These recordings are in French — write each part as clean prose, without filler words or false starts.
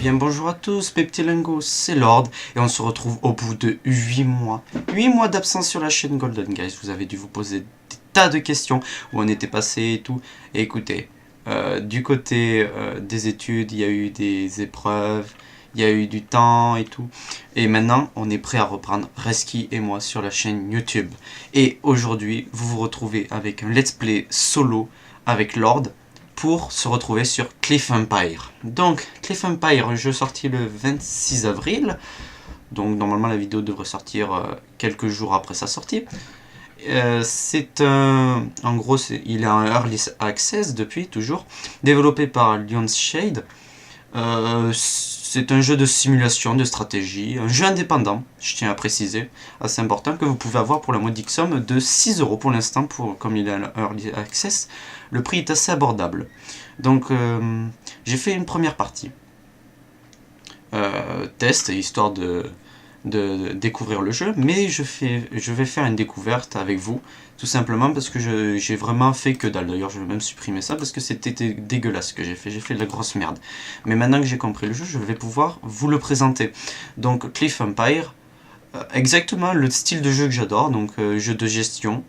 bien bonjour à tous mes petits lingots, c'est Lord et on se retrouve au bout de 8 mois. 8 mois d'absence sur la chaîne Golden Guys. Vous avez dû vous poser des tas de questions où on était passé et tout. Et écoutez, du côté des études, il y a eu des épreuves, il y a eu du temps et tout. Et maintenant, on est prêt à reprendre Reski et moi sur la chaîne YouTube. Et aujourd'hui, vous vous retrouvez avec un let's play solo avec Lord pour se retrouver sur Cliff Empire. Donc, Cliff Empire, un jeu sorti le 26 avril. Donc, normalement, la vidéo devrait sortir quelques jours après sa sortie. C'est un... En gros, il est en Early Access depuis, toujours. Développé par Lionsshade. C'est un jeu de simulation, de stratégie, un jeu indépendant, je tiens à préciser, assez important, que vous pouvez avoir pour la modique somme de 6 € pour l'instant, comme il est en Early Access. Le prix est assez abordable. Donc j'ai fait une première partie. Test, histoire de découvrir le jeu, mais je vais faire une découverte avec vous, tout simplement parce que j'ai vraiment fait que dalle. D'ailleurs je vais même supprimer ça parce que c'était dégueulasse ce que j'ai fait de la grosse merde. Mais maintenant que j'ai compris le jeu, je vais pouvoir vous le présenter. Donc Cliff Empire, exactement le style de jeu que j'adore, donc jeu de gestion,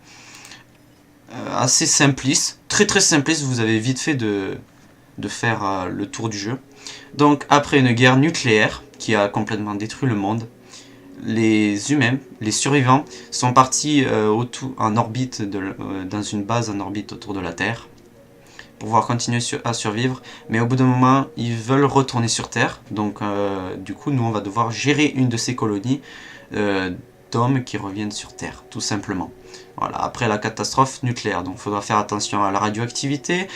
assez simpliste, très simpliste, vous avez vite fait de faire le tour du jeu. Donc après une guerre nucléaire qui a complètement détruit le monde, les humains, les survivants, sont partis en orbite, dans une base en orbite autour de la Terre, pour pouvoir continuer à survivre. Mais au bout d'un moment, ils veulent retourner sur Terre. Donc du coup, nous, on va devoir gérer une de ces colonies d'hommes qui reviennent sur Terre, tout simplement. Voilà, après la catastrophe nucléaire. Donc il faudra faire attention à la radioactivité,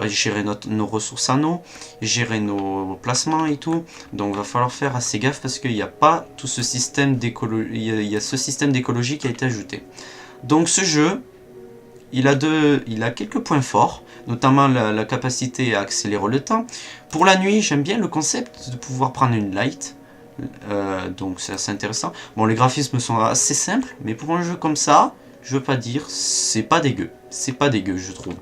gérer nos ressources en eau, gérer nos placements et tout. Donc il va falloir faire assez gaffe parce qu'il n'y a pas tout ce système d'écologie, il y a ce système d'écologie qui a été ajouté. Donc ce jeu, il a quelques points forts, notamment la capacité à accélérer le temps. Pour la nuit, j'aime bien le concept de pouvoir prendre une light. Donc c'est assez intéressant. Bon, les graphismes sont assez simples, mais pour un jeu comme ça, je veux pas dire, c'est pas dégueu. C'est pas dégueu, je trouve.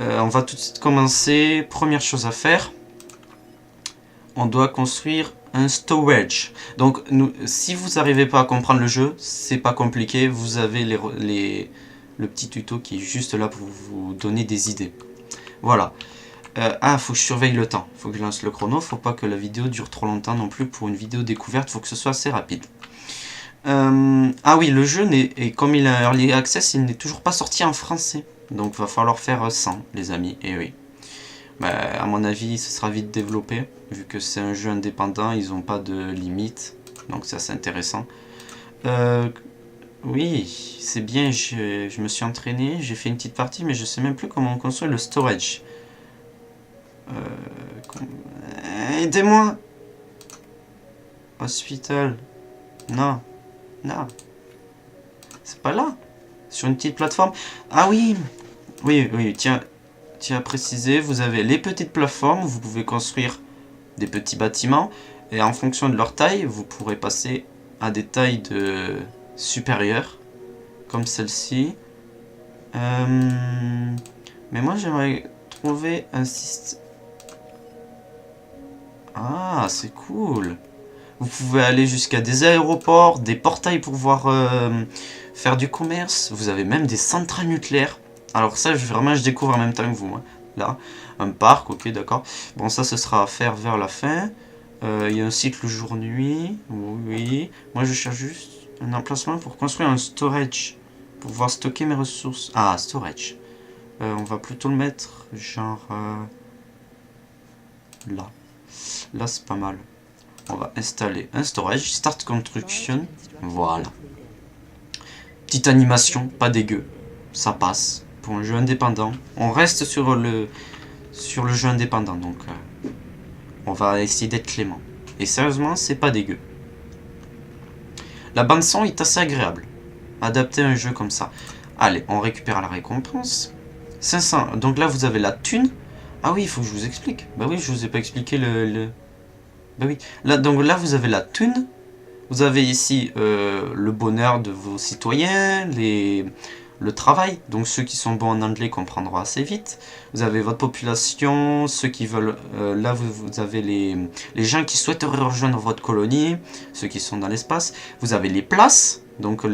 On va tout de suite commencer. Première chose à faire, on doit construire un storage. Donc, si vous n'arrivez pas à comprendre le jeu, c'est pas compliqué. Vous avez le petit tuto qui est juste là pour vous donner des idées. Voilà. Faut que je surveille le temps. Faut que je lance le chrono. Faut pas que la vidéo dure trop longtemps non plus pour une vidéo découverte. Faut que ce soit assez rapide. Ah oui, le jeu, comme il est en Early Access, il n'est toujours pas sorti en français. Donc va falloir faire 100, les amis. Et oui. À mon avis, ce sera vite développé. Vu que c'est un jeu indépendant, ils n'ont pas de limite. Donc c'est assez intéressant. Oui, c'est bien. Je me suis entraîné. J'ai fait une petite partie, mais je sais même plus comment on construit le storage. Aidez-moi! Hospital. Non. Non. C'est pas là. Sur une petite plateforme. Ah oui. Oui, tiens à préciser, vous avez les petites plateformes où vous pouvez construire des petits bâtiments. Et en fonction de leur taille, vous pourrez passer à des tailles supérieures. Comme celle-ci. Mais moi j'aimerais trouver un système. Ah, c'est cool. Vous pouvez aller jusqu'à des aéroports, des portails pour pouvoir faire du commerce. Vous avez même des centrales nucléaires. Alors ça, je découvre en même temps que vous. Hein. Là, un parc, ok, d'accord. Bon, ça, ce sera à faire vers la fin. Il y a un cycle jour-nuit. Oui. Moi, je cherche juste un emplacement pour construire un storage. Pour pouvoir stocker mes ressources. Ah, storage. On va plutôt le mettre genre là. Là, c'est pas mal. On va installer un storage. Start construction. Voilà. Petite animation, pas dégueu. Ça passe. Pour un jeu indépendant. On reste sur le jeu indépendant. Donc, on va essayer d'être clément. Et sérieusement, c'est pas dégueu. La bande son est assez agréable. Adapter un jeu comme ça. Allez, on récupère la récompense. 500. Donc là, vous avez la thune. Ah oui, il faut que je vous explique. Bah oui, je vous ai pas expliqué Bah oui. Donc là, vous avez la thune. Vous avez ici le bonheur de vos citoyens, le travail, donc ceux qui sont bons en anglais comprendront assez vite. Vous avez votre population, ceux qui veulent... là, vous avez les gens qui souhaiteraient rejoindre votre colonie, ceux qui sont dans l'espace. Vous avez les places, donc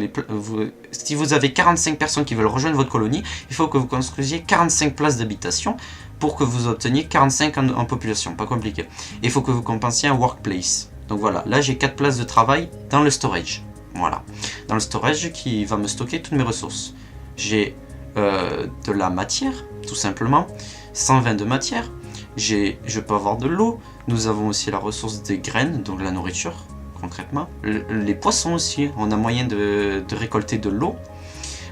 si vous avez 45 personnes qui veulent rejoindre votre colonie, il faut que vous construisiez 45 places d'habitation pour que vous obteniez 45 en population, pas compliqué. Et il faut que vous compensiez un workplace. Donc voilà, là j'ai 4 places de travail dans le storage. Voilà, dans le storage qui va me stocker toutes mes ressources. J'ai de la matière, tout simplement, 120 de matière. Je peux avoir de l'eau. Nous avons aussi la ressource des graines, donc la nourriture, concrètement. Les poissons aussi, on a moyen de récolter de l'eau.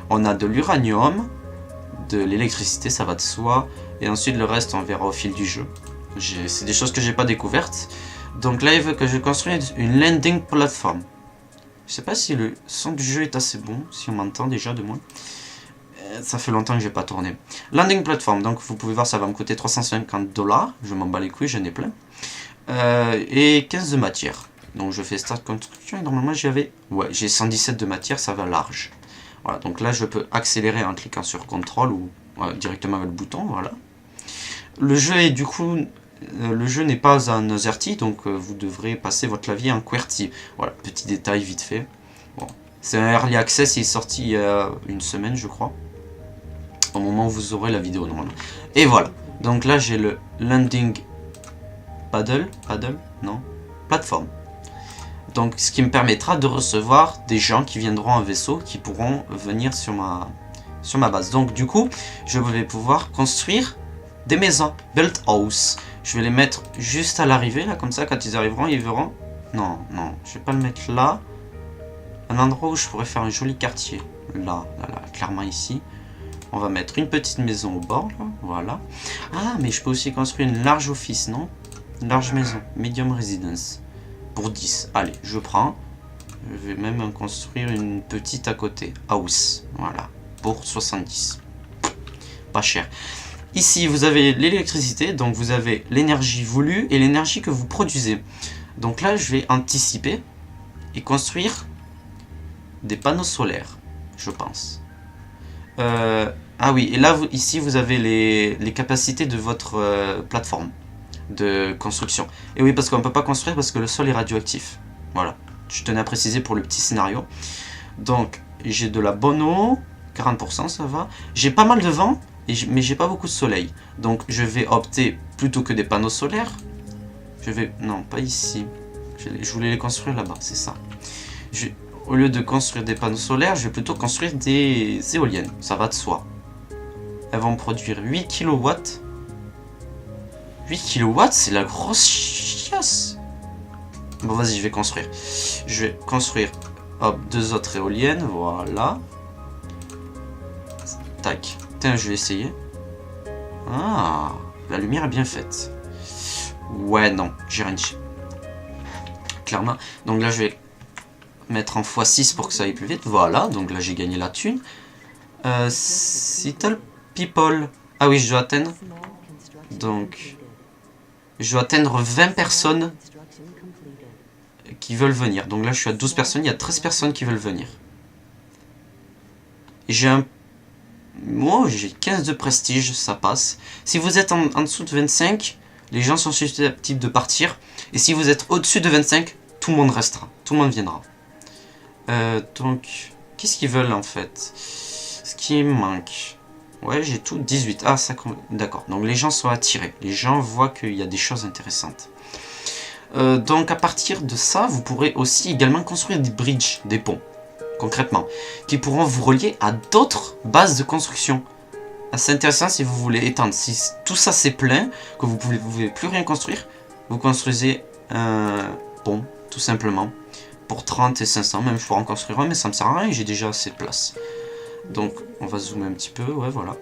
On a de l'uranium, de l'électricité, ça va de soi. Et ensuite, le reste, on verra au fil du jeu. C'est des choses que j'ai pas découvertes. Donc là, il veut que je construise une landing platform. Je sais pas si le son du jeu est assez bon, si on m'entend déjà de moi. Ça fait longtemps que j'ai pas tourné. Landing platform, donc vous pouvez voir, ça va me coûter 350 $. Je m'en bats les couilles, j'en ai plein. Et 15 de matière. Donc je fais start construction et normalement j'avais... Ouais, j'ai 117 de matière, ça va large. Voilà, donc là je peux accélérer en cliquant sur CTRL ou directement avec le bouton, voilà. Le jeu est du coup... le jeu n'est pas en AZERTY, donc vous devrez passer votre clavier en QWERTY. Voilà, petit détail vite fait. Bon. C'est un Early Access, il est sorti il y a une semaine je crois. Au moment où vous aurez la vidéo normalement. Et voilà, donc là j'ai le landing plateforme. Donc ce qui me permettra de recevoir des gens qui viendront en vaisseau, qui pourront venir sur ma base. Donc du coup, je vais pouvoir construire des maisons, build house. Je vais les mettre juste à l'arrivée, là, comme ça, quand ils arriveront, ils verront... Non, non, je vais pas le mettre là. Un endroit où je pourrais faire un joli quartier. Là, clairement ici. On va mettre une petite maison au bord, là, voilà. Ah, mais je peux aussi construire une large office, non? Une large maison, medium residence. Pour 10, allez, je prends. Je vais même en construire une petite à côté, house, voilà, pour 70. Pas cher. Ici, vous avez l'électricité, donc vous avez l'énergie voulue et l'énergie que vous produisez. Donc là, je vais anticiper et construire des panneaux solaires, je pense. Ah oui, et là, ici, vous avez les capacités de votre plateforme de construction. Et oui, parce qu'on ne peut pas construire parce que le sol est radioactif. Voilà, je tenais à préciser pour le petit scénario. Donc, j'ai de la bonne eau, 40%, ça va. J'ai pas mal de vent. Mais j'ai pas beaucoup de soleil, donc je vais opter plutôt que des panneaux solaires. Non, pas ici. Je voulais les construire là-bas, c'est ça. Au lieu de construire des panneaux solaires, je vais plutôt construire des éoliennes. Ça va de soi. Elles vont produire 8 kW. 8 kW, c'est la grosse chiasse. Bon, vas-y, je vais construire. Je vais construire, hop, 2 autres éoliennes, voilà. Tac. Tiens, je vais essayer. Ah, la lumière est bien faite. Ouais, non, j'ai rien dit. Clairement. Donc là, je vais mettre en x6 pour que ça aille plus vite. Voilà, donc là, j'ai gagné la thune. Little people. Ah oui, je dois atteindre. Donc, je dois atteindre 20 personnes qui veulent venir. Donc là, je suis à 12 personnes. Il y a 13 personnes qui veulent venir. J'ai un... Moi, j'ai 15 de prestige, ça passe. Si vous êtes en dessous de 25, les gens sont susceptibles de partir. Et si vous êtes au-dessus de 25, tout le monde restera. Tout le monde viendra. Donc, qu'est-ce qu'ils veulent en fait? Ce qui me manque. Ouais, j'ai tout. 18. Ah, ça... D'accord. Donc, les gens sont attirés. Les gens voient qu'il y a des choses intéressantes. Donc, à partir de ça, vous pourrez aussi également construire des bridges, des ponts. Concrètement, qui pourront vous relier à d'autres bases de construction. C'est intéressant si vous voulez étendre. Si tout ça c'est plein, que vous ne pouvez plus rien construire, vous construisez un pont, tout simplement, pour 30 et 500. Même je pourrais en construire un, mais ça me sert à rien, j'ai déjà assez de place. Donc, on va zoomer un petit peu, ouais, voilà.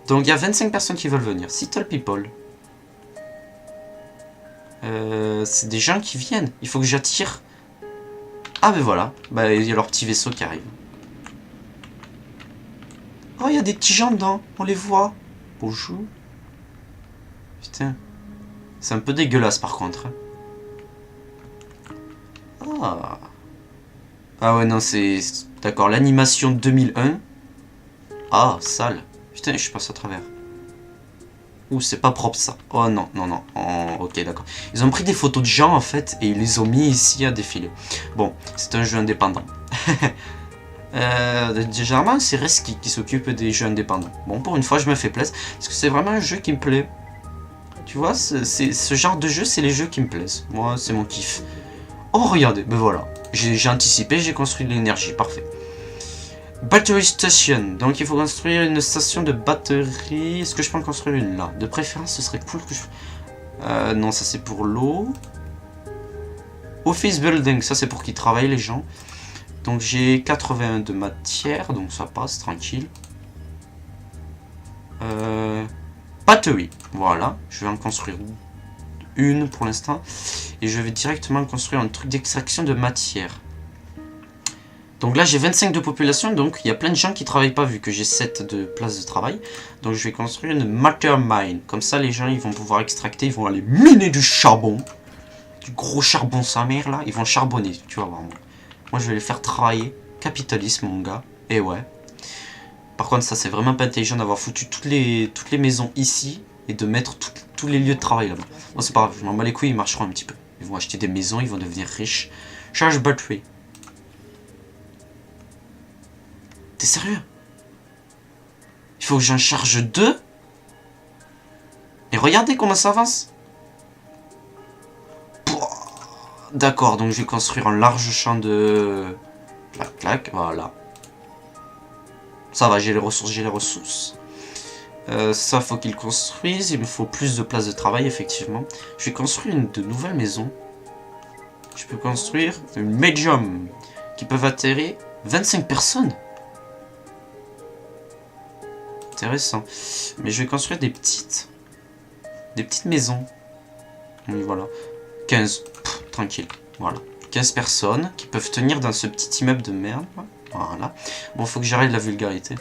Donc, il y a 25 personnes qui veulent venir. Little people. C'est des gens qui viennent. Il faut que j'attire... Ah ben voilà, bah, il y a leur petit vaisseau qui arrive. Oh, il y a des petits gens dedans, on les voit. Bonjour. Putain. C'est un peu dégueulasse par contre. Ah. Ah ouais, non, c'est... D'accord, l'animation 2001. Ah, sale. Putain, je passe à travers. Ouh, c'est pas propre ça. Oh non, non, non. Oh, ok, d'accord. Ils ont pris des photos de gens en fait et ils les ont mis ici à défiler. Bon, c'est un jeu indépendant. Généralement, c'est Reski qui s'occupe des jeux indépendants. Bon, pour une fois, je me fais plaisir parce que c'est vraiment un jeu qui me plaît. Tu vois, ce genre de jeu, c'est les jeux qui me plaisent. Moi, c'est mon kiff. Oh, regardez, ben voilà. J'ai anticipé, j'ai construit de l'énergie, parfait. Battery Station. Donc, il faut construire une station de batterie. Est-ce que je peux en construire une là? De préférence, ce serait cool que je... non, ça c'est pour l'eau. Office Building, ça c'est pour qu'ils travaillent les gens. Donc, j'ai 81 de matière, donc ça passe, tranquille. Battery, voilà. Je vais en construire une pour l'instant. Et je vais directement construire un truc d'extraction de matière. Donc là j'ai 25 de population, donc il y a plein de gens qui travaillent pas vu que j'ai 7 de places de travail. Donc je vais construire une matter mine. Comme ça les gens ils vont pouvoir extracter, ils vont aller miner du charbon. Du gros charbon sa mère là, ils vont charbonner, tu vas voir moi. Moi je vais les faire travailler. Capitalisme mon gars, et ouais. Par contre ça c'est vraiment pas intelligent d'avoir foutu toutes les maisons ici et de mettre tous les lieux de travail là-bas. Bon c'est pas grave, je m'en bats les couilles, ils marcheront un petit peu. Ils vont acheter des maisons, ils vont devenir riches. Charge battery. T'es sérieux? Il faut que j'en charge 2? Et regardez comment ça avance. D'accord, donc je vais construire un large champ de... Clac, clac, voilà. Ça va, j'ai les ressources, j'ai les ressources. Ça, faut qu'ils construisent. Il me faut plus de place de travail, effectivement. Je vais construire de nouvelles maisons. Je peux construire une medium qui peuvent atterrir 25 personnes. Intéressant. Mais je vais construire des petites maisons. Oui, voilà. 15. Pff, tranquille. Voilà. 15 personnes qui peuvent tenir dans ce petit immeuble de merde. Voilà. Bon, faut que j'arrête la vulgarité.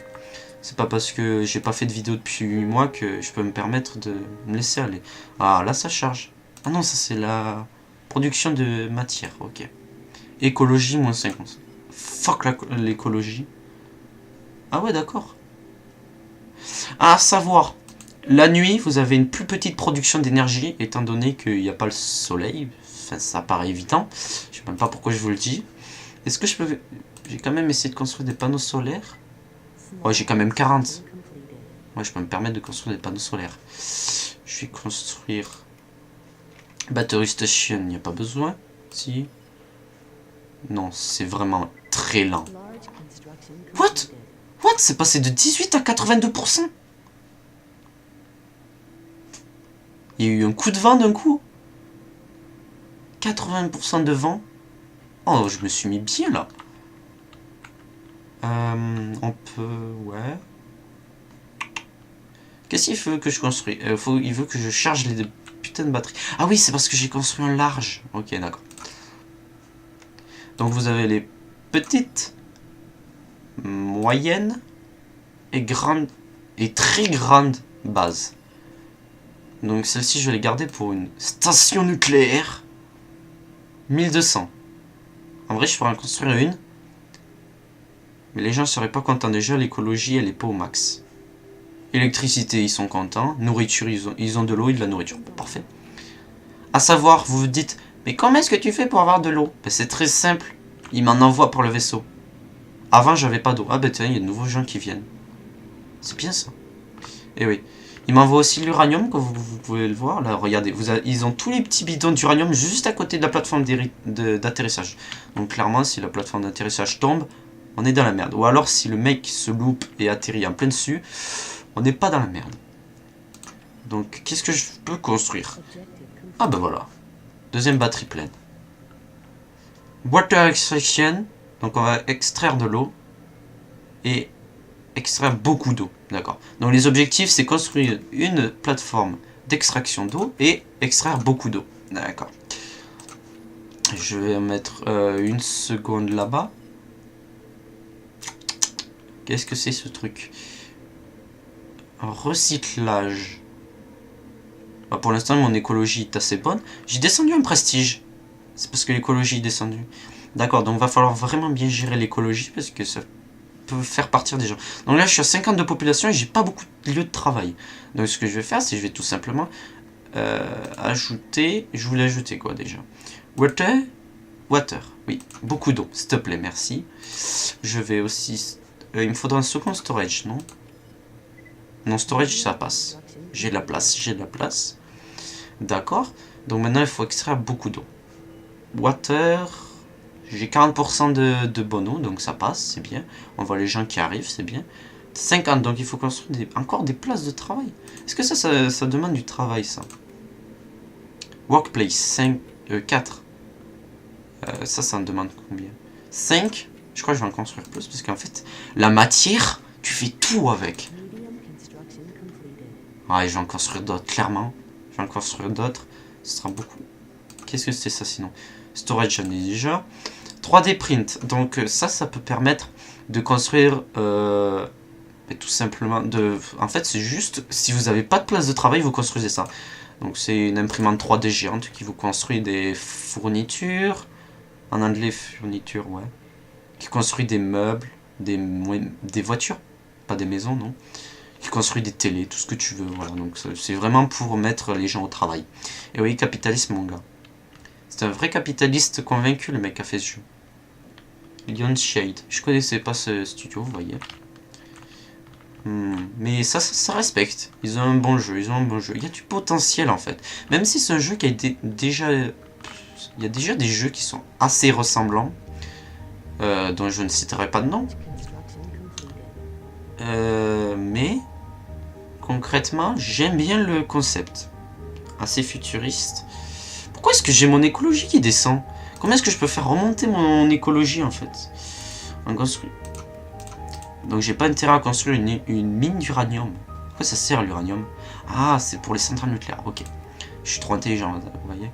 C'est pas parce que j'ai pas fait de vidéo depuis 8 mois que je peux me permettre de me laisser aller. Ah, là, ça charge. Ah non, ça, c'est la production de matière. Ok. Écologie, moins 50. Fuck l'écologie. Ah ouais, d'accord. À savoir, la nuit, vous avez une plus petite production d'énergie, étant donné qu'il n'y a pas le soleil. Enfin, ça paraît évident. Je sais même pas pourquoi je vous le dis. Est-ce que je peux... J'ai quand même essayé de construire des panneaux solaires. Ouais, j'ai quand même 40. Ouais, je peux me permettre de construire des panneaux solaires. Je vais construire... Battery Station, il n'y a pas besoin. Si. Non, c'est vraiment très lent. What? What? C'est passé de 18 à 82%. Il y a eu un coup de vent d'un coup. 80% de vent. Oh, je me suis mis bien là. On peut... Ouais. Qu'est-ce qu'il veut que je construise? Il veut que je charge les putains de batteries. Ah oui, c'est parce que j'ai construit un large. Ok, d'accord. Donc vous avez les petites, moyennes et grandes et très grandes bases. Donc celle-ci, je vais les garder pour une station nucléaire. 1200. En vrai, je pourrais en construire une. Mais les gens ne seraient pas contents. Déjà, l'écologie, elle est pas au max. Électricité, ils sont contents. Nourriture, ils ont de l'eau et de la nourriture. Parfait. À savoir, vous vous dites, mais comment est-ce que tu fais pour avoir de l'eau? Ben, c'est très simple. Ils m'en envoient pour le vaisseau. Avant, j'avais pas d'eau. Ah ben tiens, il y a de nouveaux gens qui viennent. C'est bien ça. Et oui. Ils m'envoient aussi l'uranium, comme vous pouvez le voir. Là, regardez, ils ont tous les petits bidons d'uranium juste à côté de la plateforme d'atterrissage. Donc clairement, si la plateforme d'atterrissage tombe, on est dans la merde. Ou alors, si le mec se loupe et atterrit en plein dessus, on n'est pas dans la merde. Donc, qu'est-ce que je peux construire? Ah ben voilà. Deuxième batterie pleine. Water extraction. Donc, on va extraire de l'eau. Et extraire beaucoup d'eau. D'accord. Donc, les objectifs, c'est construire une plateforme d'extraction d'eau et extraire beaucoup d'eau. D'accord. Je vais mettre une seconde là-bas. Qu'est-ce que c'est ce truc? Un recyclage. Bah pour l'instant, mon écologie est assez bonne. J'ai descendu un prestige. C'est parce que l'écologie est descendue. D'accord, donc va falloir vraiment bien gérer l'écologie parce que ça peut faire partir des gens. Donc là, je suis à 50 de population et j'ai pas beaucoup de lieux de travail. Donc ce que je vais faire, c'est que je vais tout simplement ajouter... Je voulais ajouter quoi déjà? Water. Water, oui. Beaucoup d'eau, s'il te plaît, merci. Je vais aussi... il me faudra un second storage, non? Non, storage, ça passe. J'ai de la place, j'ai de la place. D'accord. Donc maintenant, il faut extraire beaucoup d'eau. Water... J'ai 40% de bonne eau, donc ça passe, c'est bien. On voit les gens qui arrivent, c'est bien. 50, donc il faut construire encore des places de travail. Est-ce que ça demande du travail, ça? Workplace, 5, 4. Ça me demande combien? 5. Je crois que je vais en construire plus, parce qu'en fait, la matière, tu fais tout avec. Ouais, je vais en construire d'autres, clairement. Je vais en construire d'autres. Ce sera beaucoup. Qu'est-ce que c'est ça, sinon? Storage, j'en ai déjà. 3D print. Donc ça peut permettre de construire... tout simplement... En fait, c'est juste... Si vous n'avez pas de place de travail, vous construisez ça. Donc c'est une imprimante 3D géante qui vous construit des fournitures. En anglais, fourniture, ouais. Qui construit des meubles, des voitures. Pas des maisons, non. Qui construit des télés, tout ce que tu veux. Voilà, donc c'est vraiment pour mettre les gens au travail. Et oui, capitalisme, mon gars. C'est un vrai capitaliste convaincu, le mec qui a fait ce jeu. Lion Shade. Je connaissais pas ce studio, vous voyez. Mais ça respecte. Ils ont un bon jeu, ils ont un bon jeu. Il y a du potentiel, en fait. Même si c'est un jeu qui a été déjà... Il y a déjà des jeux qui sont assez ressemblants. Dont je ne citerai pas de nom. Mais... Concrètement, j'aime bien le concept. Assez futuriste. Pourquoi est-ce que j'ai mon écologie qui descend? Comment est-ce que je peux faire remonter mon écologie en fait? On construit. Donc j'ai pas intérêt à construire une mine d'uranium. Pourquoi ça sert l'uranium? Ah, c'est pour les centrales nucléaires. Ok. Je suis trop intelligent, vous voyez.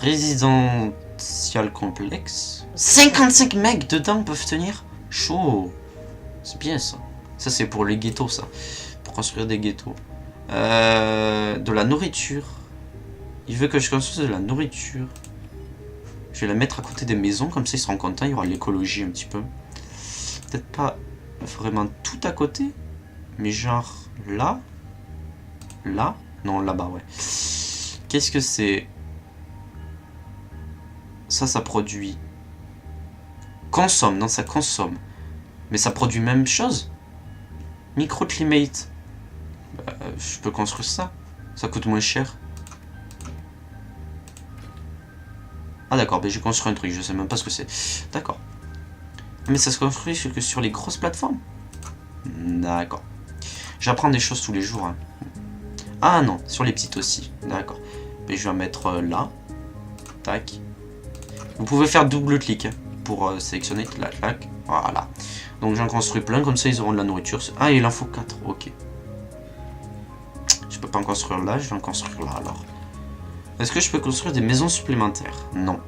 Résidential complexe. 55 mecs dedans peuvent tenir. Chaud. C'est bien ça. Ça c'est pour les ghettos ça. Pour construire des ghettos. De la nourriture. Il veut que je construise de la nourriture. Je vais la mettre à côté des maisons, comme ça ils seront contents, il y aura l'écologie un petit peu. Peut-être pas vraiment tout à côté, mais genre là. Là. Non, là-bas, ouais. Qu'est-ce que c'est? Ça produit. Consomme, non, ça consomme. Mais ça produit même chose. Microclimate. Je peux construire ça. Ça coûte moins cher. Ah d'accord, ben j'ai construit un truc, je sais même pas ce que c'est. D'accord. Mais ça se construit que sur les grosses plateformes. D'accord. J'apprends des choses tous les jours. Hein. Ah non, sur les petites aussi. D'accord. Ben, je vais mettre là. Tac. Vous pouvez faire double clic hein, pour sélectionner. Clac. Voilà. Donc j'en construis plein, comme ça ils auront de la nourriture. Ah, il en faut 4, ok. Je peux pas en construire là, je vais en construire là alors. Est-ce que je peux construire des maisons supplémentaires? Non.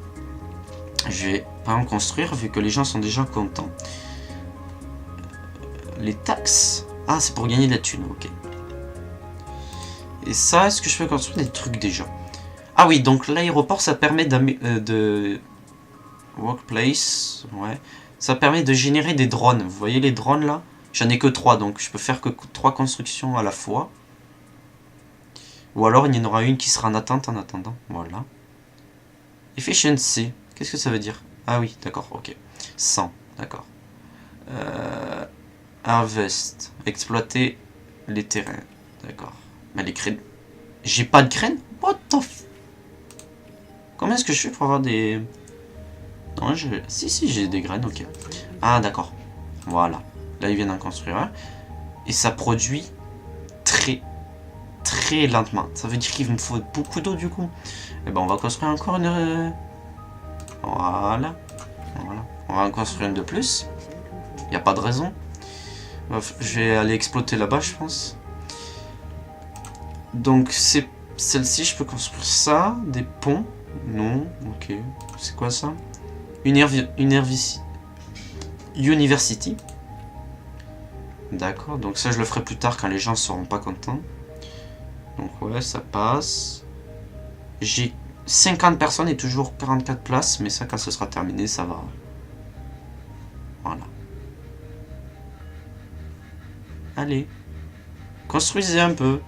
Je vais pas en construire vu que les gens sont déjà contents. Les taxes. Ah, c'est pour gagner de la thune, ok. Et ça, est-ce que je peux construire des trucs déjà? Ah oui, donc l'aéroport, ça permet de... Workplace, ouais. Ça permet de générer des drones. Vous voyez les drones là? J'en ai que 3, donc je peux faire que 3 constructions à la fois. Ou alors il y en aura une qui sera en attente en attendant. Voilà. Efficiency. Qu'est-ce que ça veut dire? Ah oui, d'accord, ok. 100, d'accord. Harvest. Exploiter les terrains. D'accord. Mais les graines. J'ai pas de graines? What the f... Comment est-ce que je fais pour avoir des... Non, si, j'ai des graines, ok. Ah, d'accord. Voilà. Là, ils viennent d'en construire un. Et ça produit très lentement. Ça veut dire qu'il me faut beaucoup d'eau du coup. Et ben on va construire encore une... Voilà. On va en construire une de plus. Il n'y a pas de raison. Je vais aller exploiter là-bas je pense. Donc c'est celle-ci, je peux construire ça. Des ponts. Non, ok. C'est quoi ça? University. D'accord, donc ça je le ferai plus tard quand les gens seront pas contents. Donc ouais, ça passe. J'ai 50 personnes et toujours 44 places, mais ça quand ce sera terminé, ça va. Voilà. Allez. Construisez un peu.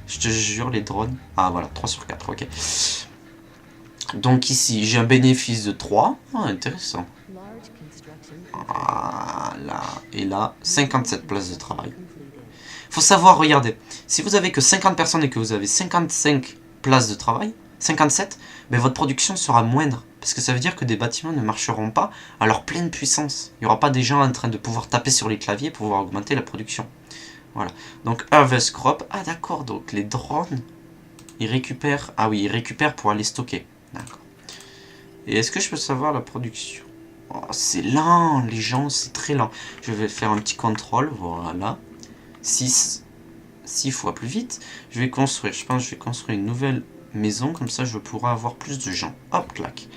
Je te jure, les drones. Ah, voilà, 3 sur 4, ok. Donc ici, j'ai un bénéfice de 3. Ah, intéressant. Voilà. Et là, 57 places de travail. Faut savoir, regardez, si vous avez que 50 personnes et que vous avez 55 places de travail, 57, ben votre production sera moindre. Parce que ça veut dire que des bâtiments ne marcheront pas à leur pleine puissance. Il n'y aura pas des gens en train de pouvoir taper sur les claviers pour pouvoir augmenter la production. Voilà. Donc Harvest Crop. Ah d'accord, donc les drones, ils récupèrent... Ah oui, ils récupèrent pour aller stocker. D'accord. Et est-ce que je peux savoir la production? Oh, c'est lent, les gens, c'est très lent. Je vais faire un petit contrôle, voilà. 6 fois plus vite. Je vais construire, je pense que je vais construire une nouvelle maison, comme ça je pourrai avoir plus de gens. Hop, clac.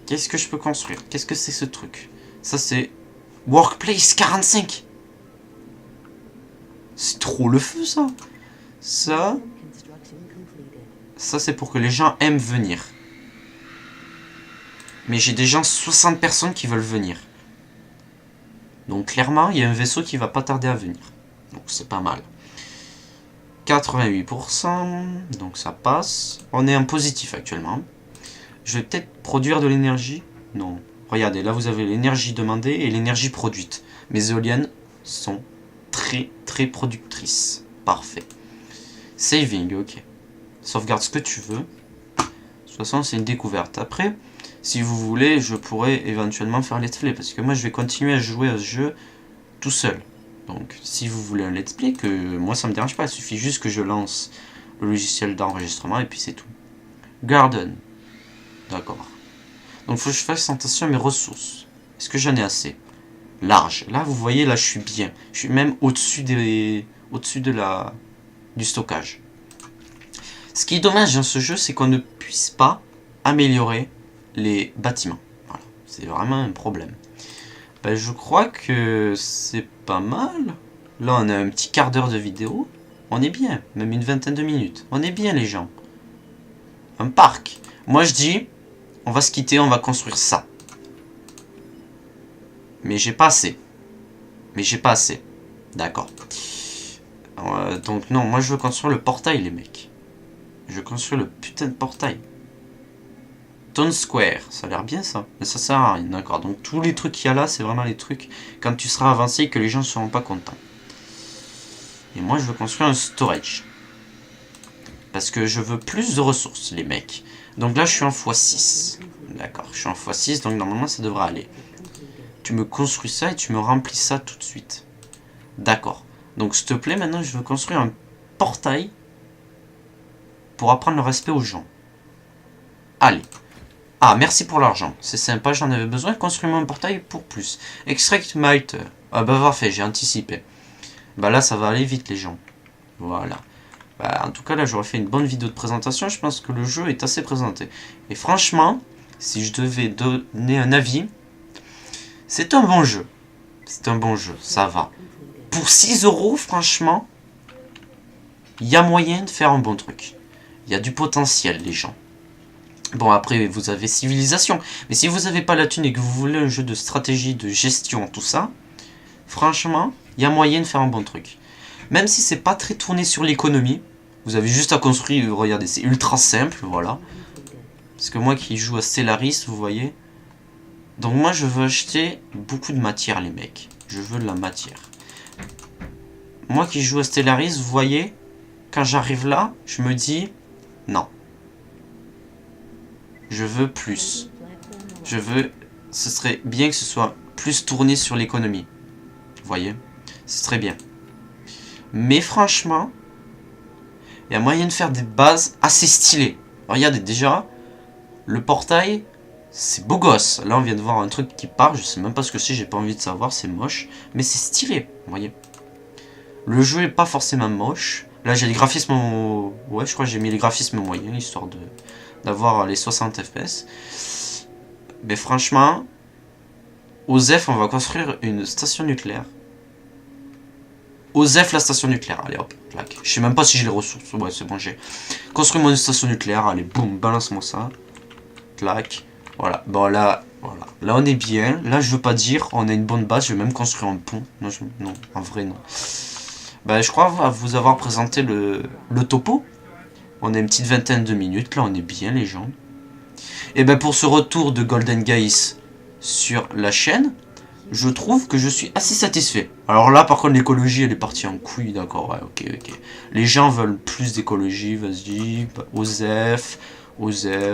Qu'est-ce que je peux construire? Qu'est-ce que c'est ce truc? Ça c'est Workplace 45. C'est trop le feu ça. Ça c'est pour que les gens aiment venir. Mais j'ai déjà 60 personnes qui veulent venir. Donc clairement, il y a un vaisseau qui va pas tarder à venir. Donc c'est pas mal. 88%, donc ça passe. On est en positif actuellement. Je vais peut-être produire de l'énergie. Non. Regardez, là vous avez l'énergie demandée et l'énergie produite. Mes éoliennes sont très productrices. Parfait. Saving, ok. Sauvegarde ce que tu veux. De toute façon, c'est une découverte. Après, si vous voulez, je pourrais éventuellement faire let's play. Parce que moi, je vais continuer à jouer à ce jeu tout seul. Donc, si vous voulez un let's play, que moi, ça me dérange pas. Il suffit juste que je lance le logiciel d'enregistrement et puis c'est tout. Garden. D'accord. Donc, il faut que je fasse attention à mes ressources. Est-ce que j'en ai assez? Large. Là, vous voyez, là, je suis bien. Je suis même au-dessus du stockage. Ce qui est dommage dans ce jeu, c'est qu'on ne puisse pas améliorer les bâtiments. Voilà. C'est vraiment un problème. Ben, je crois que c'est pas mal. Là, on a un petit quart d'heure de vidéo. On est bien. Même une vingtaine de minutes. On est bien, les gens. Un parc. Moi, je dis, on va se quitter, on va construire ça. Mais j'ai pas assez. D'accord. Donc non, moi je veux construire le portail, les mecs. Je construis le putain de portail. Town Square, ça a l'air bien ça. Mais ça sert à rien, d'accord. Donc tous les trucs qu'il y a là, c'est vraiment les trucs quand tu seras avancé et que les gens ne seront pas contents. Et moi je veux construire un storage. Parce que je veux plus de ressources, les mecs. Donc là je suis en x6. D'accord, je suis en x6, donc normalement ça devrait aller. Tu me construis ça et tu me remplis ça tout de suite. D'accord. Donc s'il te plaît, maintenant je veux construire un portail pour apprendre le respect aux gens. Allez. Ah, merci pour l'argent. C'est sympa, j'en avais besoin. Construis-moi un portail pour plus. Extract Might. Ah bah parfait, j'ai anticipé. Bah là, ça va aller vite, les gens. Voilà. Bah, en tout cas, là, j'aurais fait une bonne vidéo de présentation. Je pense que le jeu est assez présenté. Et franchement, si je devais donner un avis, c'est un bon jeu. C'est un bon jeu, ça va. Pour 6 €, franchement, il y a moyen de faire un bon truc. Il y a du potentiel, les gens. Bon, après, vous avez civilisation. Mais si vous n'avez pas la thune et que vous voulez un jeu de stratégie, de gestion, tout ça, franchement, il y a moyen de faire un bon truc. Même si c'est pas très tourné sur l'économie, vous avez juste à construire, regardez, c'est ultra simple, voilà. Parce que moi qui joue à Stellaris, vous voyez. Donc moi, je veux acheter beaucoup de matière, les mecs. Je veux de la matière. Moi qui joue à Stellaris, vous voyez, quand j'arrive là, je me dis, non. Je veux plus. Je veux... Ce serait bien que ce soit plus tourné sur l'économie. Vous voyez? Ce serait bien. Mais franchement, il y a moyen de faire des bases assez stylées. Regardez, déjà, le portail, c'est beau gosse. Là, on vient de voir un truc qui part. Je sais même pas ce que c'est, j'ai pas envie de savoir. C'est moche. Mais c'est stylé, vous voyez? Le jeu est pas forcément moche. Là, j'ai les graphismes... Ouais, je crois que j'ai mis les graphismes moyens, histoire d'avoir les 60 FPS. Mais franchement, OSEF, on va construire une station nucléaire. OSEF, la station nucléaire. Allez hop, clac. Je sais même pas si j'ai les ressources. Ouais, c'est bon, j'ai. Construis-moi une station nucléaire. Allez, boum, balance-moi ça. Clac. Voilà. Bon, là, Voilà. Là, on est bien. Là, je veux pas dire, on a une bonne base. Je vais même construire un pont. Non, non, en vrai, non. Bah, je crois vous avoir présenté le topo. On a une petite vingtaine de minutes. Là, on est bien, les gens. Et ben, pour ce retour de Golden Guys sur la chaîne, je trouve que je suis assez satisfait. Alors là, par contre, l'écologie, elle est partie en couille, d'accord, ouais, ok. Les gens veulent plus d'écologie, vas-y, Osef,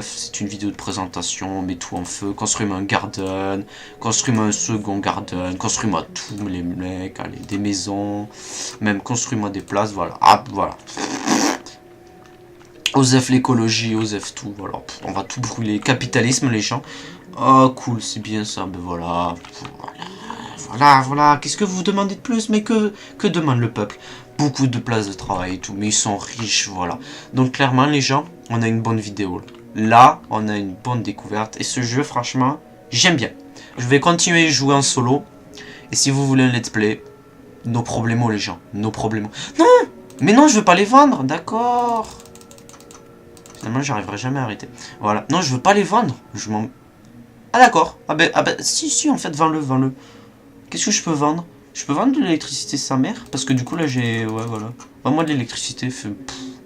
c'est une vidéo de présentation, mets tout en feu, construis-moi un garden, construis-moi un second garden, construis-moi tout, les mecs, allez, des maisons, même construis-moi des places, voilà, ah, voilà. Osef l'écologie, Osef tout, voilà, on va tout brûler, capitalisme les gens, oh cool, c'est bien ça, ben voilà. Voilà, qu'est-ce que vous demandez de plus? Mais que demande le peuple? Beaucoup de places de travail et tout, mais ils sont riches, voilà. Donc clairement, les gens, on a une bonne vidéo. Là, on a une bonne découverte. Et ce jeu, franchement, j'aime bien. Je vais continuer à jouer en solo. Et si vous voulez un let's play, nos problèmes, les gens. Nos problèmes. Non! Mais non, je veux pas les vendre, d'accord. Finalement, j'arriverai jamais à arrêter. Voilà. Non, je veux pas les vendre. Je m'en... Ah d'accord. Ah ben, si, en fait, vends-le. Qu'est-ce que je peux vendre? Je peux vendre de l'électricité sa mère? Parce que du coup là j'ai... Ouais voilà. Vends-moi de l'électricité.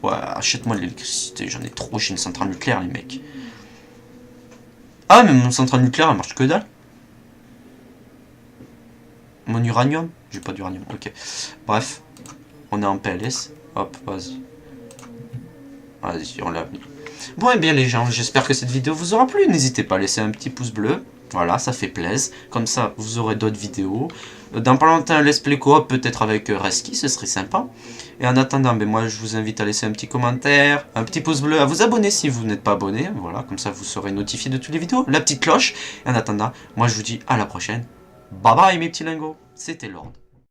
Ouais, achète-moi de l'électricité. J'en ai trop. J'ai une centrale nucléaire les mecs. Ah mais mon centrale nucléaire elle marche que dalle. Mon uranium? J'ai pas d'uranium. Ok. Bref. On est en PLS. Hop, vas-y. Vas-y, on l'a mis. Bon et bien les gens, j'espère que cette vidéo vous aura plu. N'hésitez pas à laisser un petit pouce bleu. Voilà, ça fait plaisir. Comme ça, vous aurez d'autres vidéos. Dans pas longtemps, un let's play coop, peut-être avec Reski, ce serait sympa. Et en attendant, ben moi, je vous invite à laisser un petit commentaire, un petit pouce bleu, à vous abonner si vous n'êtes pas abonné. Voilà, comme ça, vous serez notifié de toutes les vidéos. La petite cloche. Et en attendant, moi, je vous dis à la prochaine. Bye bye, mes petits lingots. C'était Lord.